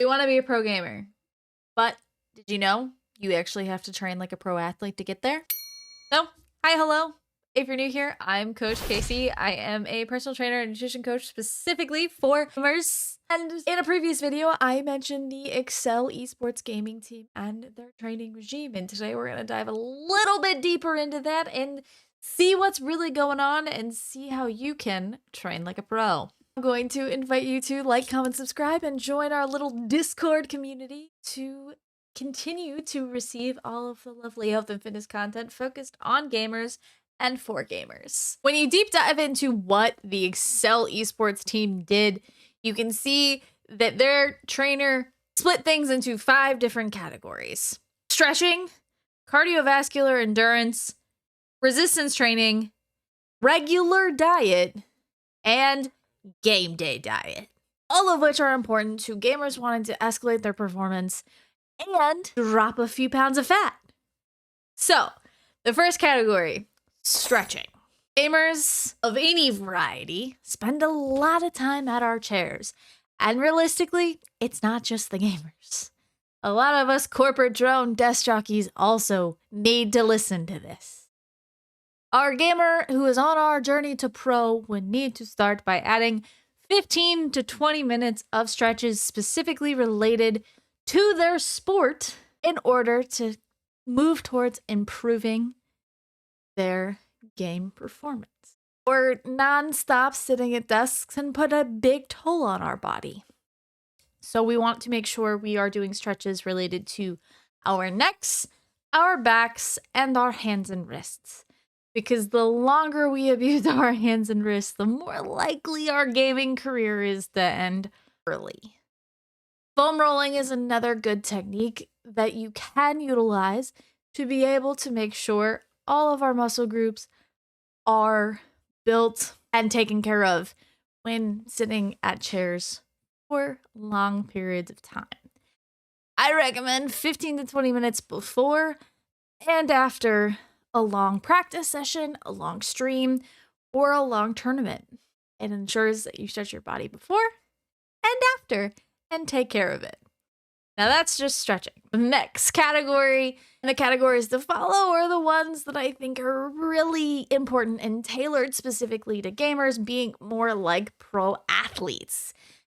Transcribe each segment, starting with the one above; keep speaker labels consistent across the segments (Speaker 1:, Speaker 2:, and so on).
Speaker 1: You want to be a pro gamer, but did you know you actually have to train like a pro athlete to get there? No? Hi, hello. If you're new here, I'm Coach Casey. I am a personal trainer and nutrition coach specifically for gamers. And in a previous video, I mentioned the Excel Esports Gaming team and their training regime. And today we're going to dive a little bit deeper into that and see what's really going on and see how you can train like a pro. I'm going to invite you to like, comment, subscribe, and join our little Discord community to continue to receive all of the lovely health and fitness content focused on gamers and for gamers. When you deep dive into what the Excel Esports team did, you can see that their trainer split things into 5 different categories: stretching, cardiovascular endurance, resistance training, regular diet, and game day diet. All of which are important to gamers wanting to escalate their performance and drop a few pounds of fat. So, the first category, stretching. Gamers of any variety spend a lot of time at our chairs. And realistically, it's not just the gamers. A lot of us corporate drone desk jockeys also need to listen to this. Our gamer who is on our journey to pro would need to start by adding 15 to 20 minutes of stretches specifically related to their sport in order to move towards improving their game performance. We're non-stop sitting at desks and put a big toll on our body. So we want to make sure we are doing stretches related to our necks, our backs, and our hands and wrists. Because the longer we abuse our hands and wrists, the more likely our gaming career is to end early. Foam rolling is another good technique that you can utilize to be able to make sure all of our muscle groups are built and taken care of when sitting at chairs for long periods of time. I recommend 15 to 20 minutes before and after a long practice session, a long stream, or a long tournament. It ensures that you stretch your body before and after and take care of it. Now that's just stretching. The next category, and the categories to follow, are the ones that I think are really important and tailored specifically to gamers, being more like pro athletes.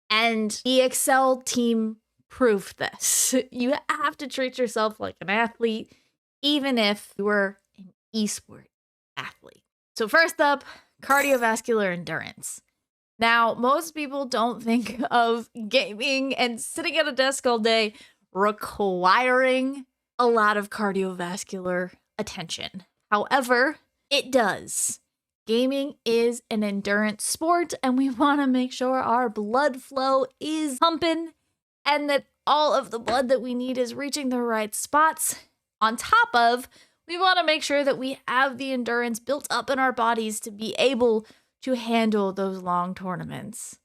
Speaker 1: And the Excel team proved this. You have to treat yourself like an athlete, even if you were an esport athlete. So first up, cardiovascular endurance. Now, most people don't think of gaming and sitting at a desk all day requiring a lot of cardiovascular attention. However, it does. Gaming is an endurance sport, and we want to make sure our blood flow is pumping and that all of the blood that we need is reaching the right spots. On top of, we want to make sure that we have the endurance built up in our bodies to be able to handle those long tournaments.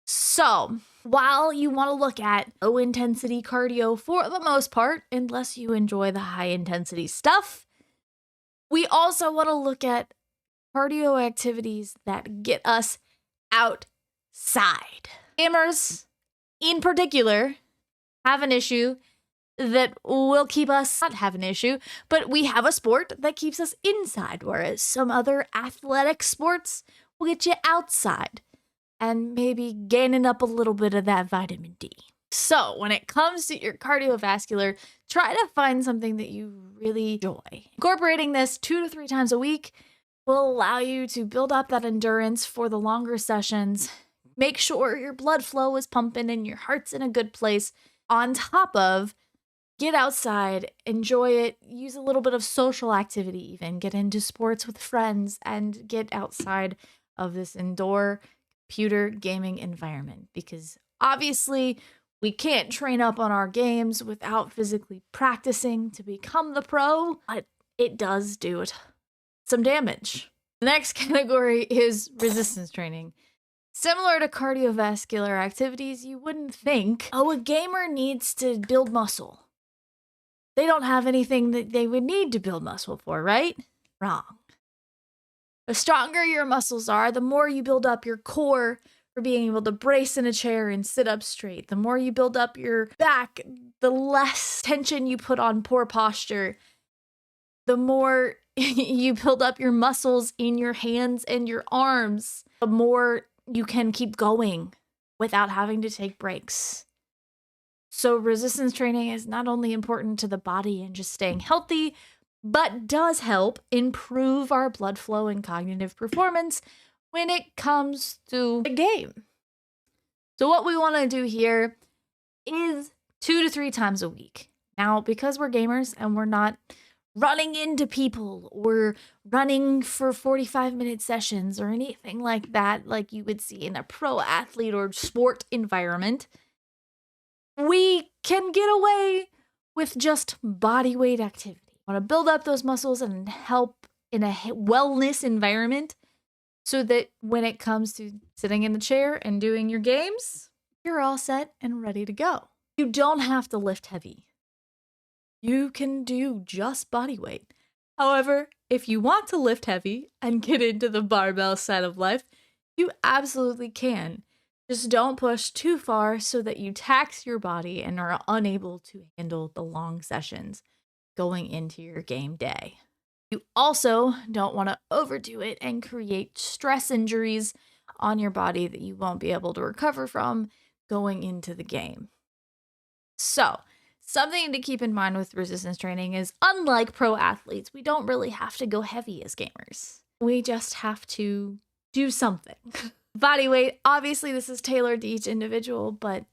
Speaker 1: So, while you want to look at low intensity cardio for the most part, unless you enjoy the high intensity stuff, we also want to look at cardio activities that get us outside. Gamers, in particular, have an issue that will keep us not have an issue, but we have a sport that keeps us inside, whereas some other athletic sports will get you outside and maybe gaining up a little bit of that vitamin D. So when it comes to your cardiovascular, try to find something that you really enjoy. Incorporating this 2 to 3 times a week will allow you to build up that endurance for the longer sessions. Make sure your blood flow is pumping and your heart's in a good place. On top of, get outside, enjoy it, use a little bit of social activity even, get into sports with friends, and get outside of this indoor computer gaming environment. Because obviously, we can't train up on our games without physically practicing to become the pro, but it does do some damage. The next category is resistance training. Similar to cardiovascular activities, you wouldn't think, oh, a gamer needs to build muscle. They don't have anything that they would need to build muscle for, right? Wrong. The stronger your muscles are, the more you build up your core for being able to brace in a chair and sit up straight. The more you build up your back, the less tension you put on poor posture. The more you build up your muscles in your hands and your arms, the more you can keep going without having to take breaks. So resistance training is not only important to the body and just staying healthy, but does help improve our blood flow and cognitive performance when it comes to the game. So what we want to do here is 2 to 3 times a week. Now, because we're gamers and we're not running into people or running for 45-minute sessions or anything like that, like you would see in a pro athlete or sport environment, we can get away with just body weight activity. Want to build up those muscles and help in a wellness environment so that when it comes to sitting in the chair and doing your games, you're all set and ready to go. You don't have to lift heavy. You can do just body weight. However, if you want to lift heavy and get into the barbell side of life, you absolutely can. Just don't push too far so that you tax your body and are unable to handle the long sessions going into your game day. You also don't want to overdo it and create stress injuries on your body that you won't be able to recover from going into the game. So, something to keep in mind with resistance training is, unlike pro athletes, we don't really have to go heavy as gamers. We just have to do something. Body weight, obviously this is tailored to each individual, but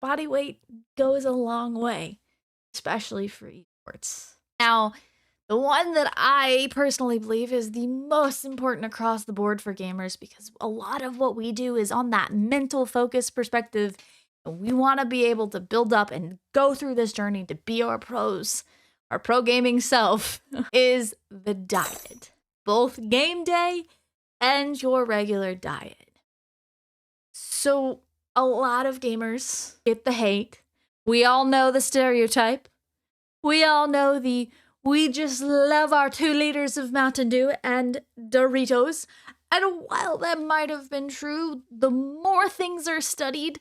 Speaker 1: body weight goes a long way, especially for esports. Now, the one that I personally believe is the most important across the board for gamers, because a lot of what we do is on that mental focus perspective. We want to be able to build up and go through this journey to be our pros, our pro gaming self, is the diet. Both game day and your regular diet. So a lot of gamers get the hate. We all know the stereotype. We all know we just love our 2 liters of Mountain Dew and Doritos. And while that might have been true, the more things are studied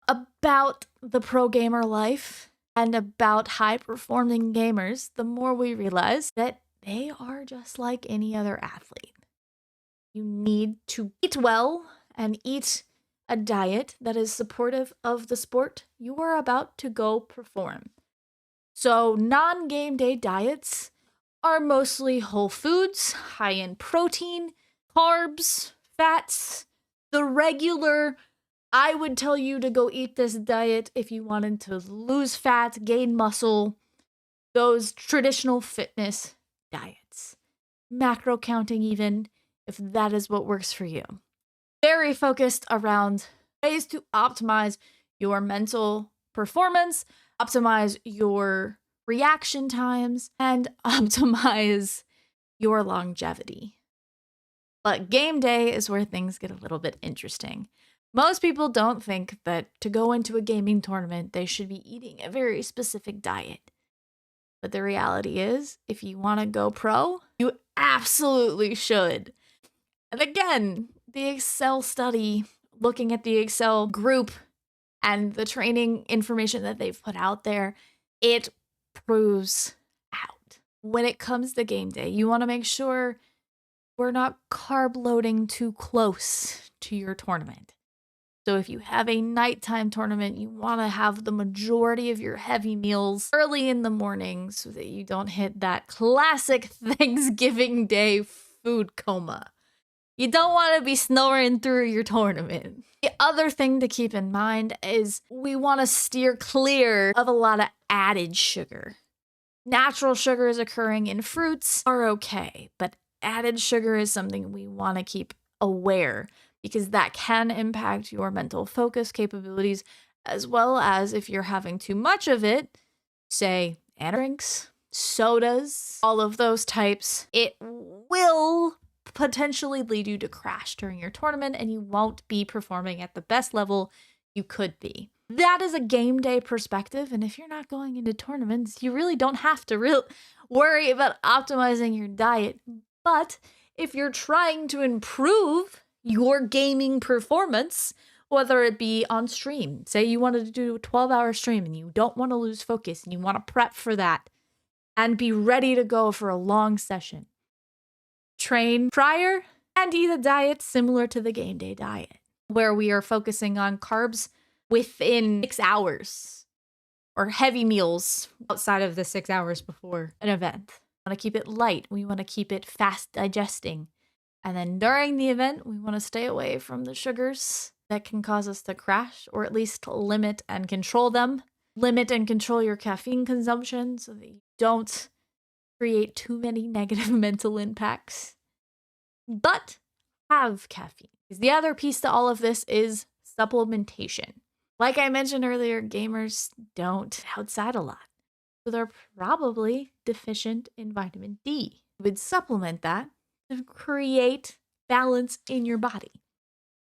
Speaker 1: about the pro gamer life and about high-performing gamers, the more we realize that they are just like any other athlete. You need to eat well and eat a diet that is supportive of the sport you are about to go perform. So non-game day diets are mostly whole foods, high in protein, carbs, fats, the regular. I would tell you to go eat this diet if you wanted to lose fat, gain muscle, those traditional fitness diets. Macro counting even, if that is what works for you. Very focused around ways to optimize your mental performance, optimize your reaction times, and optimize your longevity. But game day is where things get a little bit interesting. Most people don't think that to go into a gaming tournament, they should be eating a very specific diet. But the reality is, if you want to go pro, you absolutely should. And again, the Excel study, looking at the Excel group and the training information that they've put out there, it proves out. When it comes to game day, you want to make sure we're not carb loading too close to your tournament. So if you have a nighttime tournament, you want to have the majority of your heavy meals early in the morning so that you don't hit that classic Thanksgiving Day food coma. You don't want to be snoring through your tournament. The other thing to keep in mind is we want to steer clear of a lot of added sugar. Natural sugars occurring in fruits are okay, but added sugar is something we want to keep aware, because that can impact your mental focus capabilities, as well as if you're having too much of it, say drinks, sodas, all of those types, it will potentially lead you to crash during your tournament and you won't be performing at the best level you could be. That is a game day perspective, and if you're not going into tournaments, you really don't have to worry about optimizing your diet. But if you're trying to improve your gaming performance, whether it be on stream. Say you wanted to do a 12-hour stream and you don't want to lose focus and you want to prep for that and be ready to go for a long session. Train prior and eat a diet similar to the game day diet, where we are focusing on carbs within 6 hours or heavy meals outside of the 6 hours before an event. We want to keep it light. We want to keep it fast digesting. And then during the event, we want to stay away from the sugars that can cause us to crash, or at least limit and control them. Limit and control your caffeine consumption so that you don't create too many negative mental impacts. But have caffeine. Because the other piece to all of this is supplementation. Like I mentioned earlier, gamers don't outside a lot. So they're probably deficient in vitamin D. You would supplement that to create balance in your body.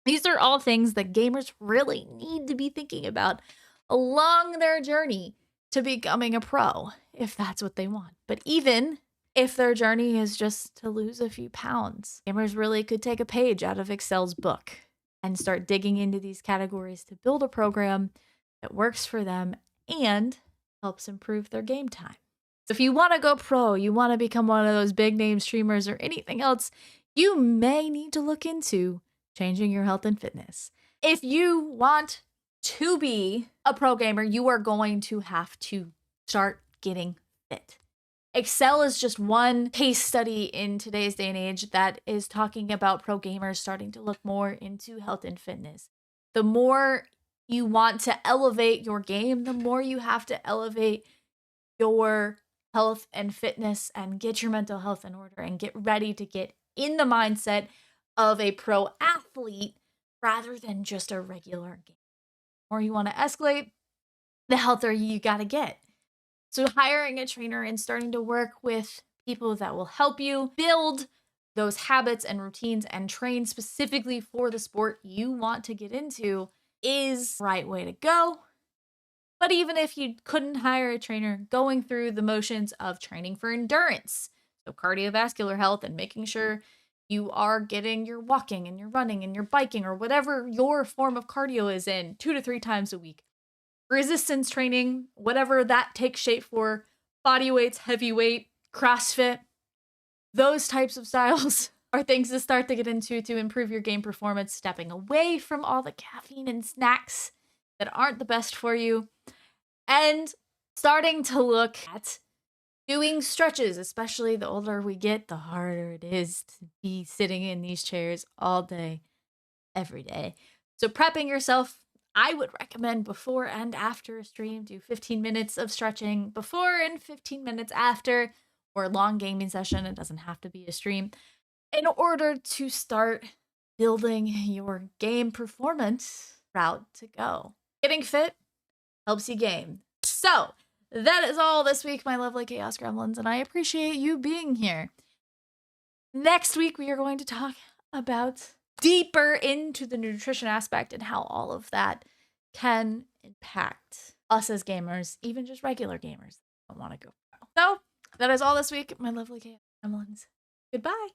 Speaker 1: These are all things that gamers really need to be thinking about along their journey to becoming a pro, if that's what they want. But even if their journey is just to lose a few pounds, gamers really could take a page out of Excel's book and start digging into these categories to build a program that works for them and helps improve their game time. So if you want to go pro, you want to become one of those big name streamers or anything else, you may need to look into changing your health and fitness. If you want to be a pro gamer, you are going to have to start getting fit. Excel is just one case study in today's day and age that is talking about pro gamers starting to look more into health and fitness. The more you want to elevate your game, the more you have to elevate your health and fitness and get your mental health in order and get ready to get in the mindset of a pro athlete rather than just a regular game. The more you want to escalate, the healthier you got to get. So hiring a trainer and starting to work with people that will help you build those habits and routines and train specifically for the sport you want to get into is the right way to go. But even if you couldn't hire a trainer, going through the motions of training for endurance, so cardiovascular health and making sure you are getting your walking and your running and your biking or whatever your form of cardio is in 2 to 3 times a week. Resistance training, whatever that takes shape for, body weights, heavyweight, CrossFit, those types of styles are things to start to get into to improve your game performance, stepping away from all the caffeine and snacks that aren't the best for you, and starting to look at doing stretches. Especially the older we get, the harder it is to be sitting in these chairs all day, every day. So prepping yourself, I would recommend before and after a stream, do 15 minutes of stretching before and 15 minutes after, or a long gaming session. It doesn't have to be a stream, in order to start building your game performance route to go. Getting fit helps you game. So that is all this week, my lovely Chaos Gremlins, and I appreciate you being here. Next week, we are going to talk about deeper into the nutrition aspect and how all of that can impact us as gamers, even just regular gamers that don't want to go pro. So that is all this week, my lovely Chaos Gremlins. Goodbye.